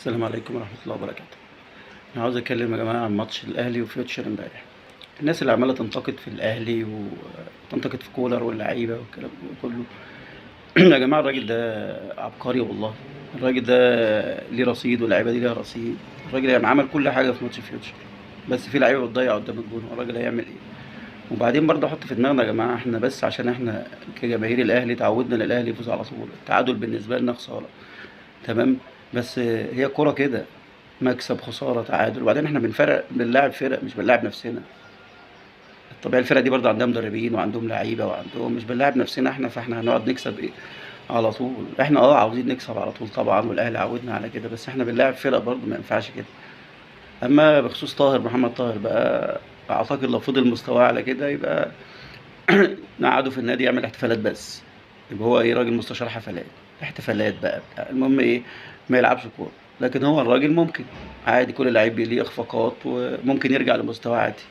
السلام عليكم ورحمة الله وبركاته. أنا عاوز أتكلم يا جماعة عن ماتش الأهلي وفيوتشر امبارح. الناس اللي عمالة تنتقد في الأهلي وتنتقد في كولر واللعيبة والكلام ده كله. يا جماعة الراجل ده عبقري والله. الراجل ده ليه رصيد واللعيبة دي ليها رصيد. الراجل يعني عمل كل حاجة في ماتش فيوتشر، بس في لعيبة بتضيع قدام الجون، الراجل هيعمل إيه؟ وبعدين برضه حط في دماغنا يا جماعة، احنا بس عشان احنا كجماهير الأهلي تعودنا إن الأهلي يفوز على طول، التعادل بالنسبة لنا خسارة. تمام. بس هي الكورة كده، مكسب خسارة تعادل، وبعدين احنا بنلاعب فرق مش بنلاعب نفسنا. الطبيعي الفرق دي برضه عندها مدربين وعندهم لعيبة وعندهم، مش بنلاعب نفسنا احنا، فاحنا هنقعد نكسب ايه على طول؟ احنا عاوزين نكسب على طول طبعا، والاهلي عودنا على كده، بس احنا بنلاعب فرق برضه ما ينفعش كده. اما بخصوص محمد طاهر بقى، اعتقد لو فضل مستواه على كده يبقى نقعده في النادي يعمل احتفالات بس. يبقى هو ايه، راجل مستشار حفلات، احتفالات بقى بتاع. المهم ايه، ما يلعبش كورة. لكن هو الراجل ممكن عادي، كل لعيب ليه اخفاقات وممكن يرجع لمستواه عادي.